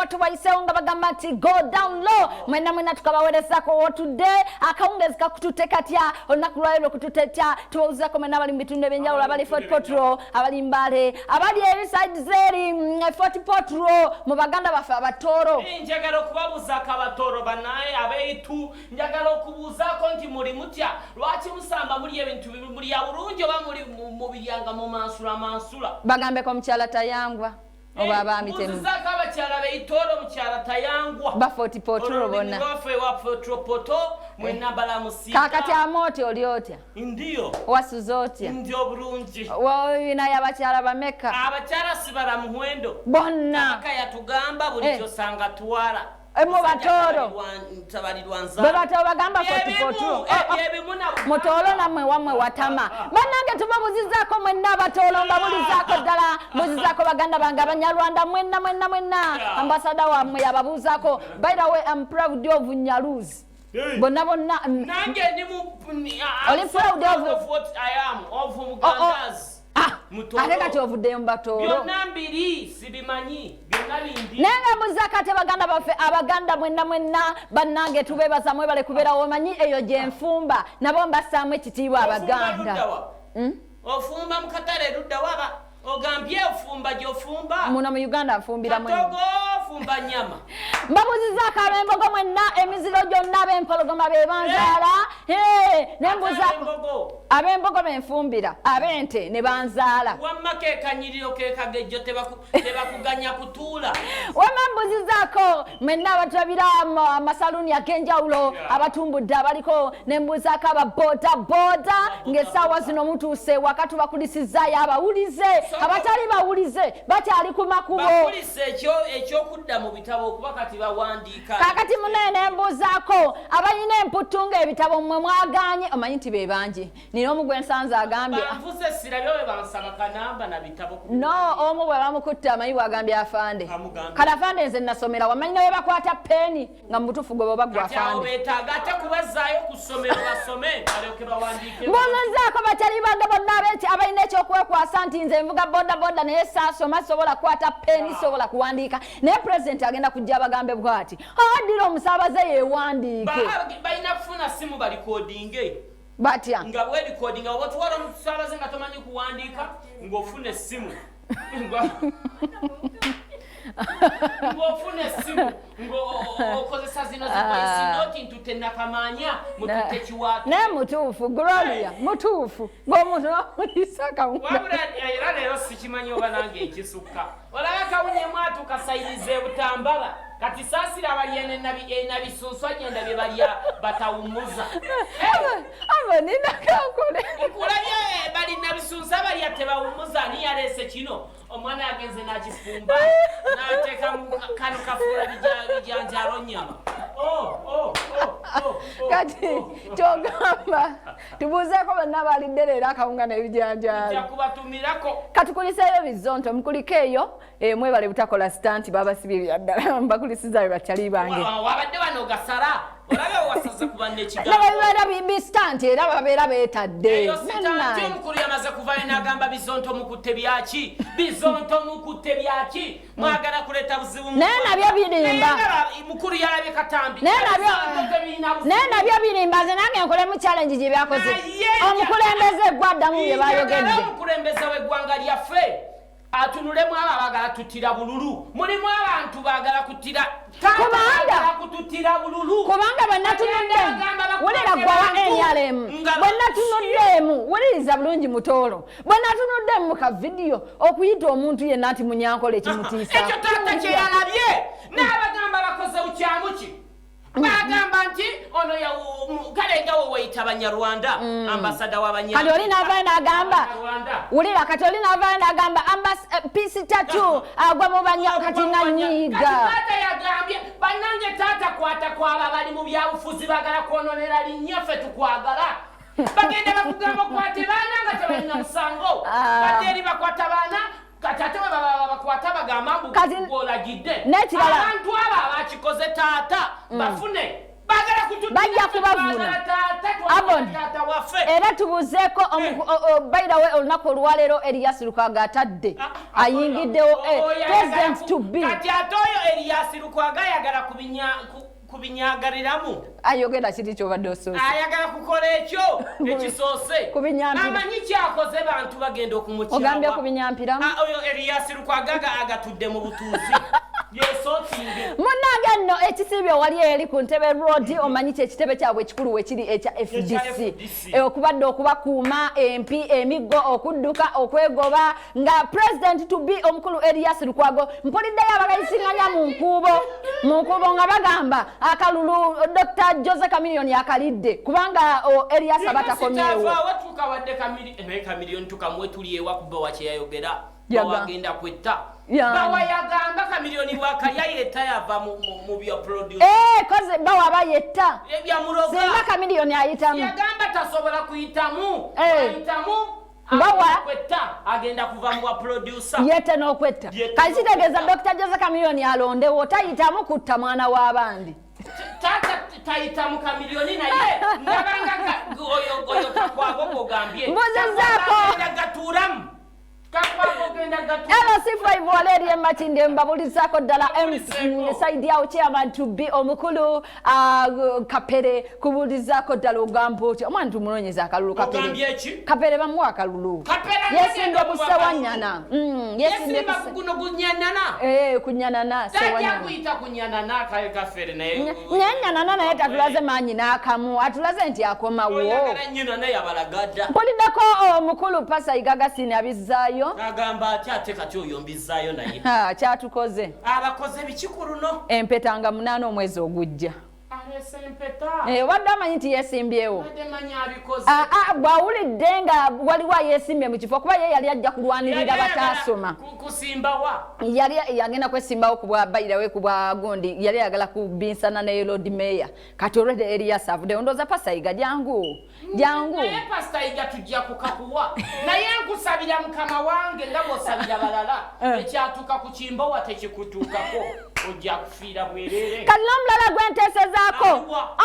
Watu waiseunga bagamati go down low mwena tukabawerezako today akaungezeka kututekatya onakulwayo kututetya tuwuzako mwena bali mitunde benjawulo abali Fort Potro abali Mbale abali side zeri Fort Potro mu baganda bafe abatoro njagala okubabuzako abatoro banaye abeitu njagala okubuzako nti muri mutya lwaki musamba muri ebintu muri ya bulungi oba muri mu biryanga mu mansula bagambeko mukyala tayangwa oba abamitemu muzaka abakyala beitoro mukyala tayangwa ba Fort Potro bona bafe wa Fort Potro mwena bala musika kakati amote oliotya ndiyo wasuzotya ndio bulungi woyina yabakyala bameka abakyala sibala muhwendo bonna akayatugamba buli kyosanga twala emo batoro babatoro bagamba Fort Potro mutolo namwe wamwe watama banange tubabuzizako mwenna batolo mbabulizako ddala mbuzizako baganda bange abanyarwanda mwenna ambasada wamwe yababuzako. By the way, I'm proud of Nyaruzi. Bonna nange ndi mu oli proud of what I am of Muganda's ate kati ovuddeyo mubatoro byonna mbiri sibimanyi byonna bindi nenga muzakate baganda bafe abaganda mwenna bannange tubebaza mwebale kubeera womanyi eyo gyenfumba nabo mbasaamu ekitiibwa abaganda ofumba mukatale ludda waba ogambye ofumba gyofumba muno mu Uganda nfumbira mwenna togo ofumba nyama mbabuzizako abembogo mwenna emiziro gyonna abempologoma bebanzaala nembuza abembogo benfumbira abente ne banzaala wamma kekanyiriro kekagejjo tebakuganya kutuula wamma mbuzizako mwenna abatulabira amasaluni ag'enjawulo abatumbudde abaliko nembuzaako ababoda ng'essaawa zino mutuuse wakati bakulisizaayo abawulize abatali bawulize bakyali ku makubo bakulise ekyokudda mu bitabo okuba kati bawandiika kakati munene mbuzaako abalina emputunga ebitabo mmwe mwaganye omanyi nti be bangi nina omu gwe nsanze agambye banvuse sirabyo bwe bansaba kanamba na bitabo no omu bwe bamukutte amanyi bwagambye afande kale afande nze nasomera wamanyi nawe bakwata peeni nga mubutuufu gwe boba gwe afande betaaga ate kubazaayo ku ssomero basome balyoke bawandiike mbuzaako bakyali bange bonna abalina ekyokwekwasa nti nze nvuga boda naye saasoma sobola kukwata peeni sobola kuwandiika naye pulezidenti agenda kujja abagambe bw'ati awaddira omusaabaze yeewandiike balina kufuna simu balikodinge batya nga bwerikodinga oba tuwala omusaabaze nga tomanyi kuwandiika ng'ofuna essimu ng'ofuna essimu ng'okozesa zino zivoisinoti ntute nakamanya mutute kiwaatu naye mutuufu Gloria mutuufu ng'omuntu wawulisa akawunga wabula era leero sikimanyi oba nange ekisukka olaba akawunyemu atukasayiriza butambala kati saasira abalyene nabisunswa gyenda bye balya batawumuza abo nina kankole nkulabye balina bisunsa balya tebawumuza ani yaleese kino omwana yagenze nakifumba nateeka kano kafuula bijanjalo nyama kati kyogamba tubuuzeeko bonna balidde leero akawunga n'ebijanjalo jakubatumirako katukuliseeyo bizonto mukuliko eyo mwebale butakola sitanti babasibye byaddala mbakulisizaayo bakyali bange wabadde bano gasala olabe wasaze kubanna ekigambo nababeera bistanti era babeera beetadde eyo sitanti omukulu yamaze kuvayo n'agamba bizonto mukutte byaki bizonto mukutte byaki mwagala kuleeta buzibu naye nabyo birimba mukulu yalabye katambi naye nabyo birimba nze nange nkolemu challenge gye byakoze omukulembeze gwaddamu bye bayogedde omukulembeze w'eggwanga lyaffe atunulemu abo abagala tutira bululu mulimu abantu bagala kutira kututira bululu kubanga bwenatunudde wulira gwawa enyalemu bwenatunuddeemu wuliriza bulungi mutoolo bwenatunuddeemu mu kavidiyo okuyita omuntu yenna nti munyankola ekimutiisa ekyo taata kyeyalabye n'abagamba bakoze bukyamu ki bagamba nti ono kale ngawo weyita abanyarwanda ambasada w'abanyarwanda kati oli n'avaayo n'agamba wulira kati oli n'avaayo n'agamba piisi tatu agwa mu kati nanyiiga taata yagambye bannange taata kwata kwaba bali mu byabufuzi bagala kwononera linnyaffe tukwagala bagenda bakugamba okwate baana nga tebalina musango badde eri bakwata baana kati ate bakwata bagamba mbu olagidde abantu abo abakikoze taata bafune bajja kubavuna abon era tubuzeeko bayira we olunaku olwaleero Elias Lukwago atadde ayingiddewo president to be kati ate oyo Elias Lukwago ayagala kubinyagaliramu ayogera kiti kyobadde osoose ayagala kukola ekyo ekisoose amanyi kyakoze bantu bagenda okumukyama ogambye kubinyampiramu oyo Elias Lukwago agatudde mu butuuzi munange nno ekisibye wali eri ku Ntebe Road omanyi kyekitebe kyabwe ekikulu wekiri ekya FDC okubadde okubakuuma empi emiggo okudduka okwegoba nga president to be omukulu Elias Lukwago mpuliddeyo abagayisinganya mu nkuubo nga bagamba akalulu Dr. Jose Chameleone akalidde kubanga Elias abatakomyewo Chameleone tukamwe tuli ewa kuba wakyeyayogera bawagenda kwetta bawa yagamba Chameleone bwakali yetta yava mu bya produce koze bawa bayetta ebyamuloga singa Chameleone ayitamu yagamba tasobola kuyitamu bawa kwetta agenda kuva mu producer yetta n'okwetta kazitegeeza Dr. Jose Chameleone alondewo tayitamu kutta mwana w'abandi tayita mu Chameleone naye ndabanga oyo Kakwago kogambye mbuzizaako LC5 Valerie Matinde mbabulizaako ddala side yawo chairman to be omukulu Kapere kubulizaako ddala ogambo oti omwana tumunoonyeza akalulu Kapere bamuwa akalulu yesimbe busewanyana yesimbe kuno kunyanana kunyanana sewanyana kuyita kunyanana kaye Kafere naye nyanana naye tatulaze maanyi n'akamu atulaze nti akomawo nyina yabalagada mpuliddeko omukulu Pasa Igagasini abizzaayo agamba ate kati oyo mbizaayo naye kyatukoze abakoze bikikulu no empetanga 8 omwezi ogujja wadde amanyi nti yesimbyewo bwawulidde nga waliwo yesimbye mu kifo kuba ye yali ajja kulwanirira bataasoma yali yagenda kwesimbawo ku bwa bayirawe ku bwa gundi yali yagala kubinsana ne Lord Mayor kati olwedde Elias avuddewo ndooza Pasayiga jangu naye Pasayiga tujja kukakuwa naye nkusabira mukama wange nga bw'osabira balala ekyatuuka ku Kimbowa tekikutuukako ojja kufiira bwerere kati n'omulala gwenteesezaako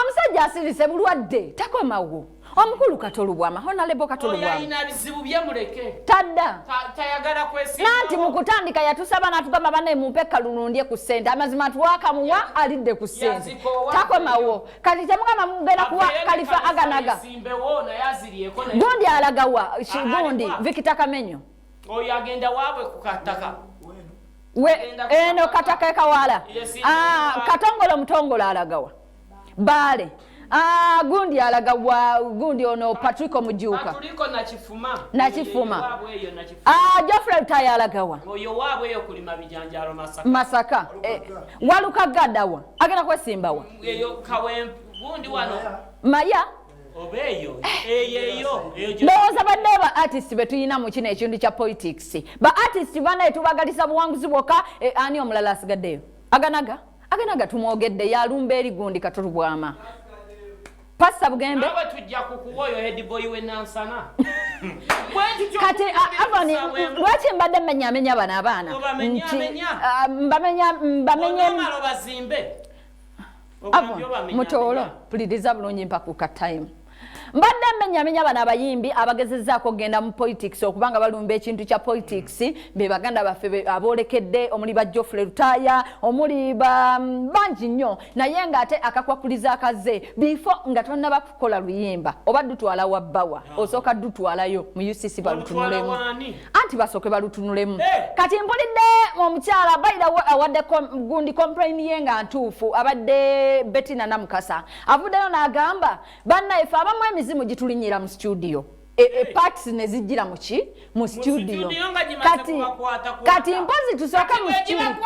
omusajja asirise bulwadde takomawo omukulu Katolubwama Honorable Katolubwama oyina bizibu byemuleke tadda tayagala kwesimba nanti mu kutandika yatusaba n'atugamba banne mumpe kalulundye ku ssente amazima tuwakamuwa alidde ku ssente takomawo kati temugamba mugenda kuwa Kalifa aganaga gundi alagawa gundi Victor Kamenyo oyo agenda waabwe ku kataka eno kataka ekawala Katongolo Mutongolo alagawa Bale gundi alagawa gundi ono Patrick Mujuka nakifuma Geoffrey Lutaya alagawa oyo waabwe eyo kulima bijanjalo Masaka Waluka Gadawa agenda kwesimbawa eyo kawempe gundi wano Maya obeyo ndowooza badde ba artist betuyina mu kino ekintu kya politics ba artist bana etubagalisa buwanguzi bwokka ani omulala asigaddeyo aganaga tumwogedde yalumba eri gundi Katolubwama Pasta Bugembe awe tujja kukuwa oyo head boy we nansana kati avani lwaki mbadde mmenyamenya bano abaana mbamenye bazimbe mutoolo puliriza bulungi mpaka ku time mbadde mmenyamenya bano abayimbi abagezezzaako okugenda mu politics okubanga balumba ekintu kya politics be baganda baffe aboolekedde omuli ba Geoffrey Lutaya omuli bangi nnyo naye ng'ate akakwakuliza akaze before nga tonnaba kukola luyimba oba dutwala wabbawa osooka dutwalayo mu UCC balutunulemu anti basooke balutunulemu kati mpulidde omukyala bayira awadde gundi complain ye nga ntuufu abadde Bettina Namukasa avuddeyo n'agamba bannaife abamu emizimu gitulinyira mu studio parts nezijjira mu studio kati mpozi tusooka mu studio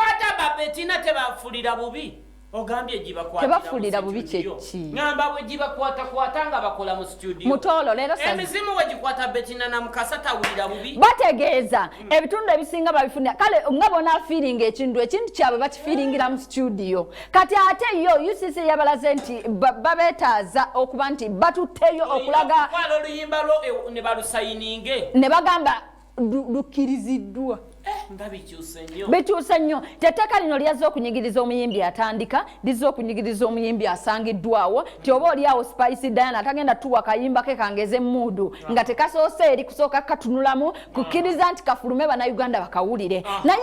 Bettina tebafulira bubi ogambye tebafulira bubi kyeki ngamba bwe gibakwata nga bakola mu studio mutoolo leero emizimu we gikwata Bettina Namukasa tawulira bubi bategeeza ebitundu ebisinga babifunira kale nga bona feeling ekintu kyabwe bakifiringira mu studio kati ate yo UCC yabalaze nti babeetaaza okuba nti batutteyo okulaga oluyimba lo ne balusayininge ne bagamba lukkiriziddwa bikyuse nnyo teteka lino lyazza okunyigiriza omuyimbi atandika lizza okunyigiriza omuyimbi asangiddwawo ti oba oliawo Spice Diana atagenda tuwa kayimba ke kangeze mudu nga tekasoose eri kusooka katunulamu kukkiriza nti kafulume bannayuganda bakawulire naye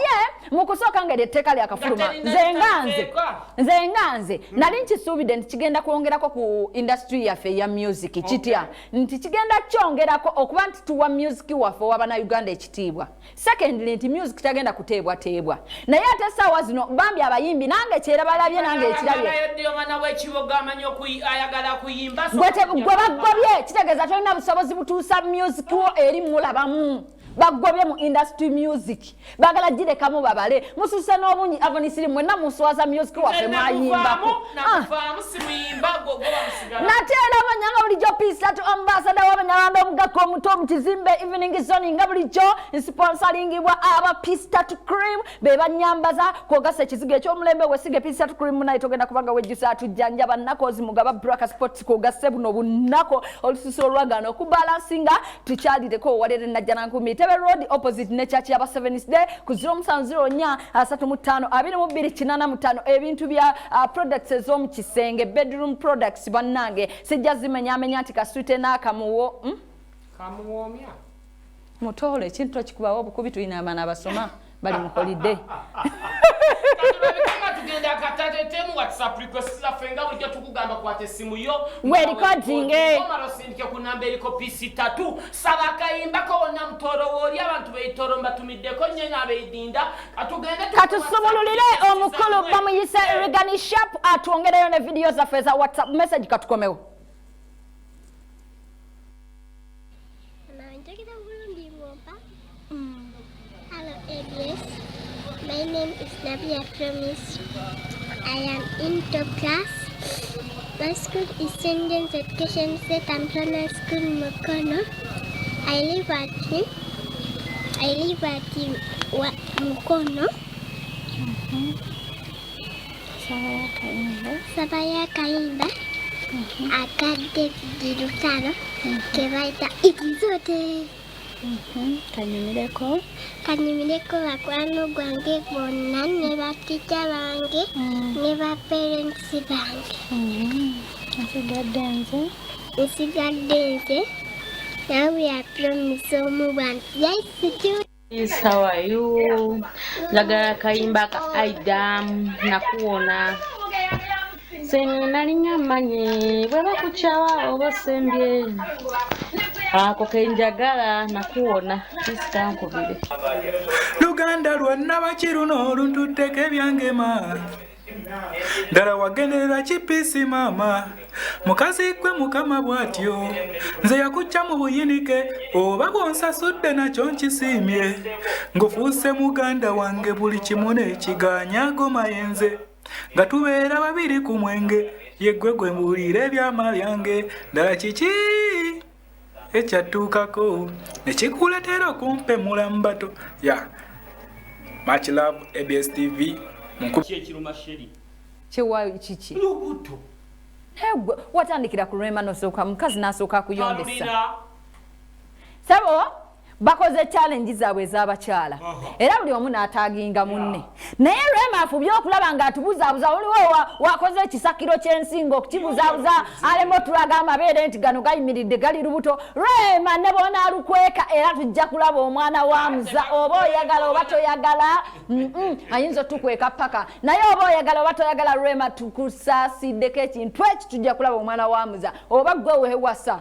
mu kusooka ngeri etteeka lyakafuluma nze nganze nali nkisuubidde nti kigenda kwongerako ku industry yaffe eya music kitya nti kigenda kyongerako okuba nti tuwa music waffe ow'abannayuganda ekitiibwa secondly nti music tagenda kuteebwateebwa naye ate essaawa zino bambi abayimbi nange kyera balabye nange ekirabye gwe baggobye kitegeeza tolina busobozi butuusa music wo eri mulabamu bagobye mu industry music bagala girekamu babale mususe n'obunyi avonisiri mwenna muswaza music waffe mwayimbako nateera abanyanga bulijjo P3 ambassador w'abanyarwanda omugaka omuto mu kizimbe evening zone nga bulijjo sponsoringibwa aba P3 cream be banyambaza kwogasa ekizigo eky'omulembe wesige P3 cream naye togenda kubanga wejjusa atujjanjaba nakozi mugaba Braka Sports kwogase buno bunnako olususu olwagano okubalansinga tukyalireko walere najja nankumi Tebe Road opposite ne church yaba 7th day ku 0704352285 ebintu bya products ez'omu kisenge bedroom products bannange sijja zimenyamenya nti kasute n'akamuwo kamuwomya mutole ekintu ekikubawo obukubi tulina abaana abasoma bali mu holiday tugenda akatatemu WhatsApp request za fenga bulijjo tukugamba kwate simu yo we recording omaro sindike ku namba eriko P3 saba akayimba ko wonna mutoro woli abantu beitoro mbatumiddeko nyenya abeidinda atugende katusubululire omukulu bamuyise Regani Sharp atwongereyo ne video zaffe za WhatsApp message katukomewo. My name is Nabia Promise. I am in top class. My school is St. James Education Set and Primary School Mukono. I live at Mukono. Sabaya Kayimba. Akade Dirutano. Kevaita Ikizote. Kanyumireko bakwano gwange bonna ne baticha bange ne ba parents bange. Nsigadde nze. Now we are promising omubantu. Yes, how are you? Njagala kayimba ka Aidam nakuona. Seni nalinya manye bwe bakuchawa obasembye. Ako kenjagala nakuona kisistankubire. Luganda lwonna bakiruno oluntutteko ebyange ma. Dala wagendera kipisi mama. Mukazi gwe mukama bwatyo. Nze yakucha mu buyinike oba bwonsasudde nakyo nkisiimye. Ngufuuse muganda wange buli kimu n'ekiganya mayenze. Nga tubeera babiri ku mwenge yeggwe gwe mbuulira ebyama byange. Dala kiki ekyatuukako nekikuletera okumpemula mu bato ya much love ABS TV kyekirumasheri kyewayo kiki lubuto watandikira ku Rema nosooka mukazi n'asooka kuyondesa sabo bakoze challenge zaabwe ez'abakyala era buli omu n'ataaginga munne naye Rema afubye okulaba ng'atubuzaabuza oliwo wakoze ekisakiro ky'ensingo okukibuzaabuza alema otulaga amabeere nti gano gayimiridde gali lubuto Rema ne boona alukweka era tujja kulaba omwana wa muza oba oyagala oba toyagala ayinza otukweka paka naye oba oyagala oba toyagala Rema tukusaasiddeko ekintu eki tujja kulaba omwana wa muza oba gwe wewasa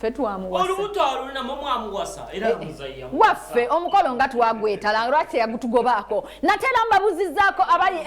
fetwamuwasa olubuto alulina mwamuwasa era muzayya waffe omukolo nga twagwetala lwaki yagutugobaako natera mbabuzizzaako abali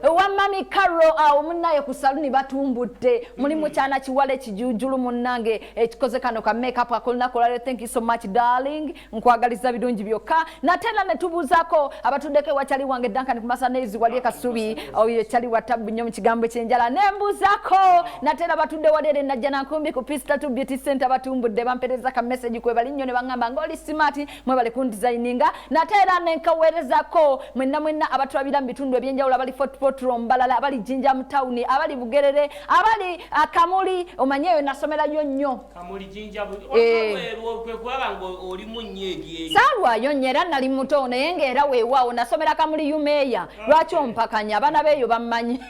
ewa mami Carol awo munnaye ku saluni batumbudde mulimu kyana kiwala ekijujulu munnange ekikoze kano ka makeup akolunaku olwaleero thank you so much darling nkwagaliza birungi byokka natera ne tubuuzaako abatuddeko ewachali wange Duncan kumasanezi wali ekasubi oyo kyali watabbu nnyo mu kigambo ekyenjala ne mbuuzaako natera batudde wali ere najja nankumbi ku P3 Beauty center batumbudde bampereza ka message kwe bali nnyo ne bangamba ngoli smart mwe bali ku designinga natera nenkawerezako mwenna abatwabira mu bitundu ebyenjawulo abali Fort Portal Mbalala abali Jinja mu town abali Bugerere abali Kamuli omanyeyo nasomerayo nnyo Kamuli Jinja kwe kulaba ngo oli mu nnyegi salwayo nyera nali muto naye ng'era weewaawo nasomera Kamuli Yumeya lwaki ompakanya abaana beeyo bammanyi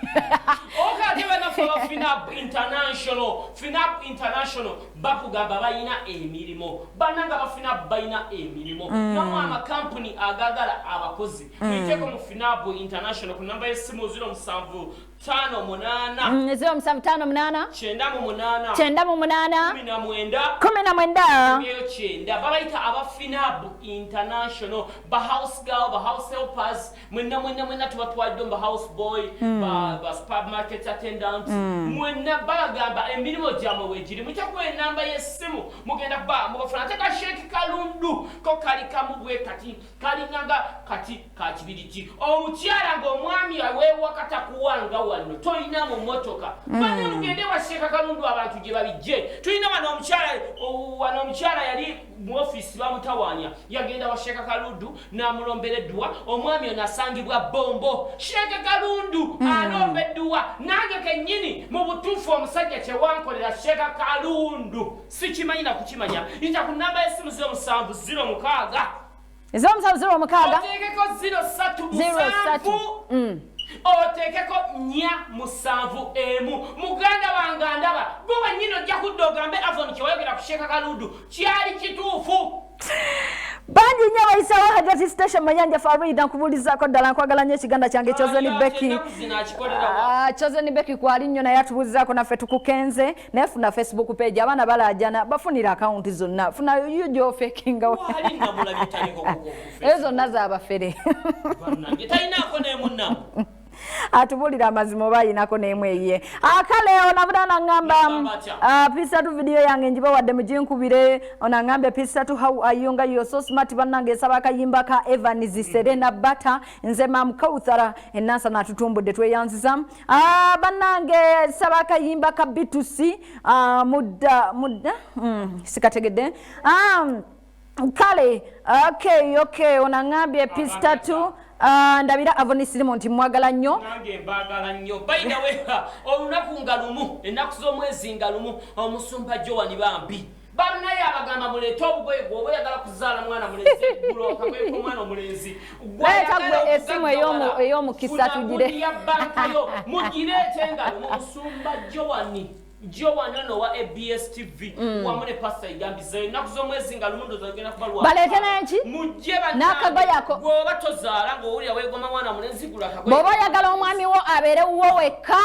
FINAP International bakugamba bayina emirimu bananga bayina emirimu namwe amakampuni agagala abakozi mwiteko mu FINAP International ku namba y'essimu 0758 9 babayita aba FINAP International ba house girl ba house helpers mwenna tubatwadde ba house boy ba supermarket attendant mwenna bagamba emirimu gyamwe wegiri mukyakwe namba y'essimu mugenda ba mubafuna teka Sheikh Kalundu ko kali kamubwe kati kali nyanga kati kachibiriki omukyala ng'omwami aweewa katakuwanga wano toyina mu motoka bane mugende wa Sheikh Kalundu abantu gye babijje tulina wano omukyala yali mu office bamutawanya yagenda wa Sheikh Kalundu namulombereddwa omwami ono asangibwa bombo Sheikh Kalundu alombeddwa nange kennyini mu butuufu omusajja kyewankolera Sheikh Kalundu sikimanyi na kukimanya inja ku namba y'essimu 0706 oteekeko 03 oteekeko 471 muganda wange ndaba gwe wennyini ojja kudda ogambe Avon kyewayogera ku Sheikh Kalundu kyali kituufu banji nnyo bayisawo hajati station Mayanja Farida nkubuulizako ddala nkwagala nnyo ekiganda kyange Chosen Becky kwali nnyo naye atubuulizaako naffe tukukenze naye funa Facebook page abaana balajana bafunira akawunti zonna funa yo gyofekinga ezo zonna zaabafere talinaako nemunnamu atubulira amazima bayinako n'emwe ye akale onabudana ngamba pisa tu video yange njiba wadde mujinkubire onangambe pisa tu how are you nga you so smart banange saba akayimba ka Evans Serena Bata nze mam Kauthara enasa natutumbudde tweyanziza banange saba akayimba ka B2C mudda sikategedde kale okay onangambye pista tu ndabira Avon Simonti mwagala nnyo nange mbagala nnyo bayina weha olunaku ngalumu ennaku z'omwezi ngalumu omusumba Joan Bambi banaye abagamba muleete obugoye gwe oyagala kuzaala mwana mulenzi buloka gwe mwana omulenzi gwayagala esimu ey'omukisa tugire mugireete ngalumu omusumba Joan ono wa ABS TV wamune pasta igambize nakuzo mwezi ngalundo zagenda kubalwa balete nenki mujje nakabayako goba tozaala ng'owulira weegoma mwana mulenzi gula kagwe boba oyagala omwami wo abeere wo wekka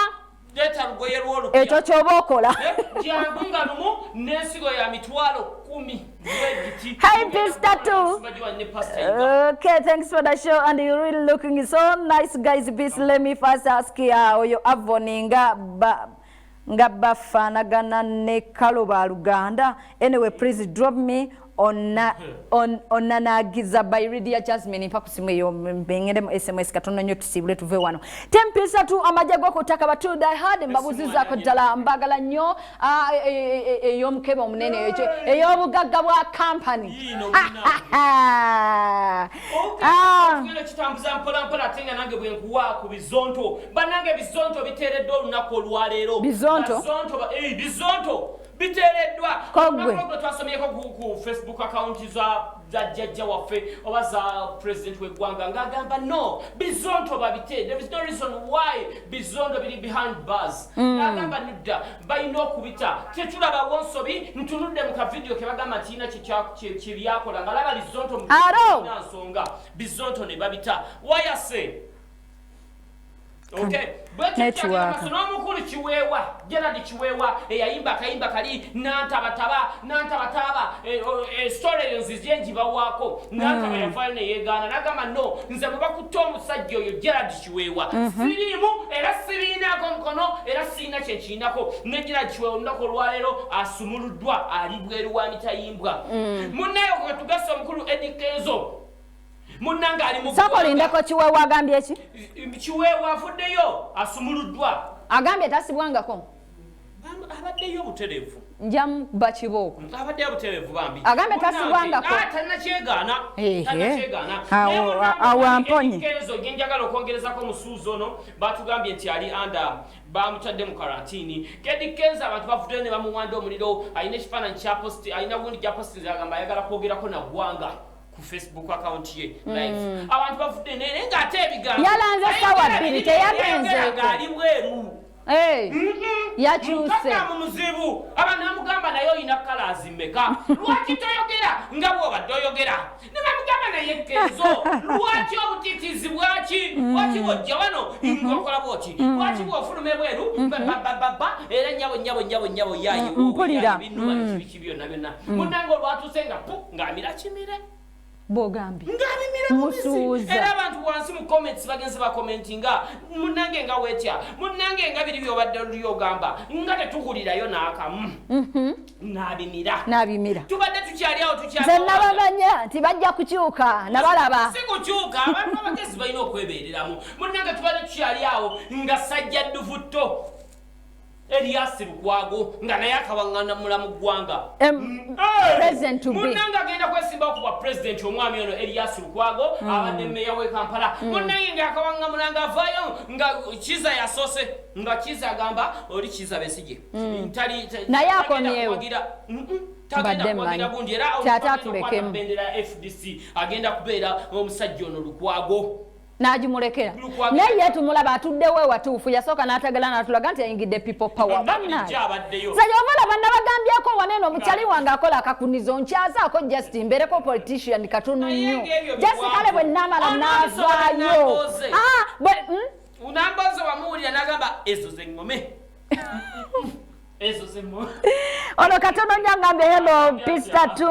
leta lugoye lwolo ekyo ky'oba okola jangu ngalumu n'ensigo ya mitwalo 10 Hi Pista too. Okay, thanks for the show and you're really looking so nice guys. Please let me first ask you oyo avoninga nga bafanagana ne Kaloba Luganda. Anyway, please drop me on nanagiza by Lydia Jasmine mpaka simwe yo mbengere SMS katono nyo tusibule tuve wano. Tempisa tu amajagwa kutaka batu die hard mbabuziza ko dala mbagala nnyo eyo mukebe omunene ejo eyo bugagga bwa company. Ngile kitambuza mpola tenga nange bwenkuwa ku bizonto. Banange bizonto biteredde olunaku olwaleero. Bizonto bitereddwa kogwe twasomyeko ku Facebook account za jajja waffe oba za president w'eggwanga ng'agamba no bizonto babite. There is no reason why bizonto biri behind bars. Ng'agamba nidda balina okubita tetulaba wonsobi ntunudde mu kavidiyo ke bagamba tiina kyebyakola ng'alaba bizonto mu nsonga bizonto ne babita wayase. Okay, but nomukulu Kiweewa Gerard Kiweewa eyayimba akayimba kali nantabataba story nzizenjiba wako nantaba yafalne yegana nagamba no nze mubakutte omusajja oyo Gerard Kiweewa sirimu era sirinaako mukono era sirina kyenkirinako ne Gerard Kiweewa olunaku olwaleero asumuluddwa ali bweru wa mitayimbwa munnayo kwe tugasa omukulu Eddie Kenzo munanga ali mu sakolindako Kiweewa agambye ki Kiweewa afuddeyo asumuluddwa agambye tasibwangako abaddeyo obutereevu njamu bakibooko abaddeyo obutereevu bambi agambe tasibwangako tannakyegaana awo amponye kenzo genjagala okwongerezako musuuzi ono batugambye nti ali anda bamutadde mu karantini kedi kenzo abantu bavuddeyo ne bamuwanda omuliro alina ekifaananyi kyaposti alina gundi gyaposti agamba ayagala kwogerako na ggwanga ku Facebook account ye live abantu bavudde naye ng'ate ebigambo yalanze sawa bbiri teyagenzeeko ali bweru yakyuse mu muzibu abantu bamugamba naye olina kala zimmeka lwaki toyogera nga bw'obadde oyogera ne bamugamba naye Kenzo lwaki obutiitiizi bwaki lwaki bw'ojja wano ng'okola bw'oti lwaki bw'ofuluma ebweru era nyabo yayi mpulira biki byonna byonna munnange olwatuuse nga ng'amira kimire bogambi musuuza era abantu wansi mu comments bagenze bakomentinga munnange nga wetya munnange nga biri byobadde lyogamba nga tetukulirayo n'akamu nabimira tubadde tukyali awo nabamanya nti bajja kukyuka nabalaba si kukyuka abantu abagezi balina okwebeereramu munnange tubadde tukyali awo nga sajja dduvutto Eliasi Lukwago nga naye akawaŋŋana mulamu ggwanga president to be munnange agenda kwesimba okuba president omwami ono Eliasi Lukwago abadde mmeya w'e Kampala munnange ng'akawaŋŋa mulanga avaayo nga Kiza yasoose nga Kiza agamba oli Kiza Besigye naye akomyewo tagenda kuwagira gundi era atulekemu bendera ya FDC agenda kubeera omusajja ono Lukwago najimulekera naye tumulaba atuddewo ewatuufu yasooka n'atagala n'atulaga nti ayingidde people power bannaye saja omulaba nabagambyeko waneeno omukyali wange akola akakunizo nkyazaako just mbereko politician katono nnyo just kale bwe naamala n'avaayo unambazo wamuwulira n'agamba ezo ze ŋŋome ono katono nnyo agambe hello pistatu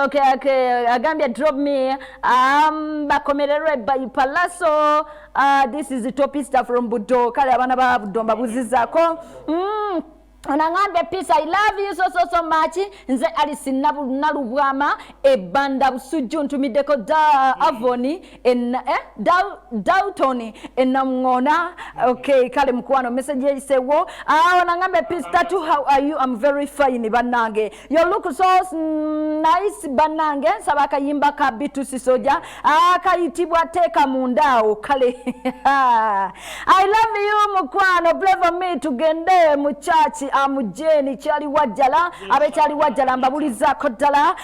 okay agambye drop me bakomererwe by Palaso this is the topista from Budo kale abana ba Budo mbabuzizaako Anangambe peace I love you so much nze Alice nalubwama ebanda busujju ntumideko da Avoni en Dalton enamngona okay kale mkwano message yisewo anangambe peace tatu how are you I'm very fine banange you look so nice banange sabaka yimba kabitu sisoja akayitibwa teka mundao kale I love you mkwano pray for me tugende mu church amujeni chali wajala abechali wajala mbabulizaako ddala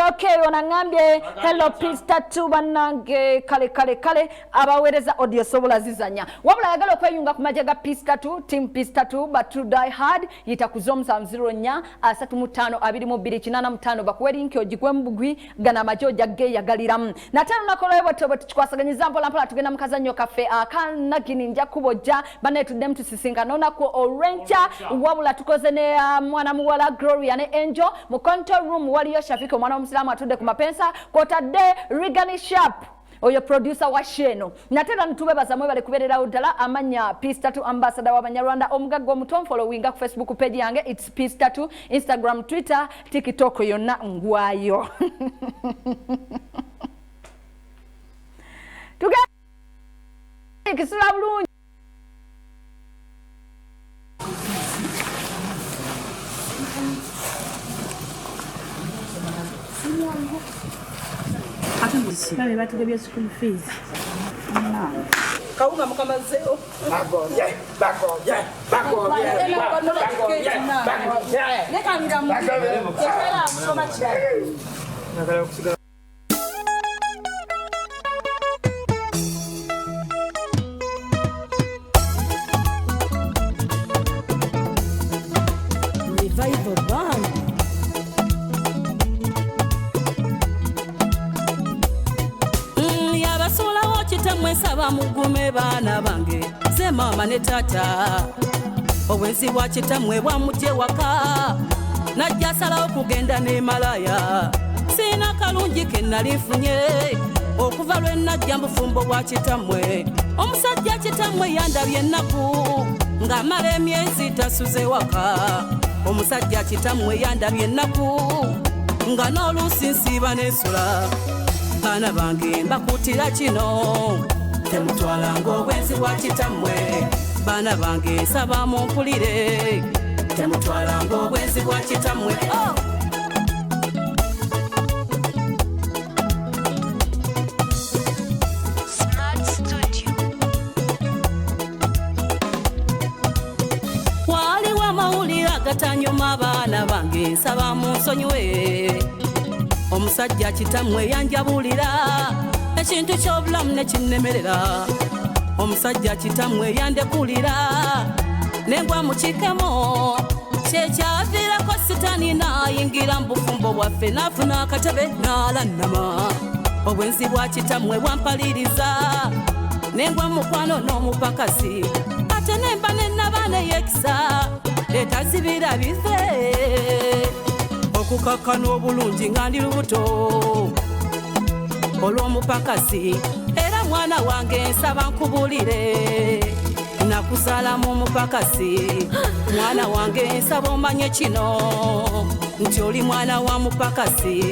okay onangambye hello peace tatu banange kale abawereza audio sobola zizanya wabula yagala okweyunga ku majja ga peace tatu team peace tatu but to die hard yita kuzomsa 04 35 22 bakuwe link ogikwe mbugwi gana majjo jagge yagaliramu natano nakolo ebotobo tukwasaganyiza mpola tugenda mukazanyo kafe akanagini nja kubojja bane tudem tusisinga nona ku orange wabula tukoze ne mwana muwala Gloria ne Angel mu control room waliyo Shafiko mwana omusilamu atudde ku mapensa kotadde Rigani Sharp oyo producer wa Sheno natera ntubebaza mwe bale kuberera udala amanya Peace Tatu ambassador wa Banyarwanda omugaggo mutom followinga ku Facebook page yange it's Peace Tatu Instagram Twitter TikTok yonna ngwayo tuga kisula bulungi Babe batugabye school fees. Kaunga mkamazeo. Bagoye. Neka ngira mu. Kera msoma chai. Nakala kusiga. Revival band. Mwesaba mugume bana bange ze mama ne tata obwenzi bwa kitamwe bwamutye waka najja salawo kugenda ne malaya sina kalungi ke nalifunye okuva lwe najja mbufumbo bwa kitamwe omusajja kitamwe yandabye ennaku ng'amala emyezi tasuze waka omusajja kitamwe yandabye ennaku nga n'oluusi nsiiba n'ensula bana bange mbakutira kino temutwalanga obwenzi bwa kitamwe baana bange nsaba mumpulire temutwalanga obwenzi bwa kitammwe. Waliwo amawulire agatanyuma abaana bange nsaba munsonyiwe omusajja kitammwe yanjabulira ekintu ky'obulamu ne kinnemerera omusajja kitammwe yandekulira nengwa mu kikemo kyekyaviirako sitaani naayingira mu bufumbo bwaffe n'afuna akatebe n'alannama obwenzi bwa kitammwe bwampaliriza nengwa mukwano n'omupakasi ate nemba nennaba neyekisa etazibira bive okukakkana obulungi nga ndi lubuto olw'omupakasi era mwana wange nsaba nkubulire nakusala mu mupakasi mwana wange nsaba omanye kino nti oli mwana wa mupakasi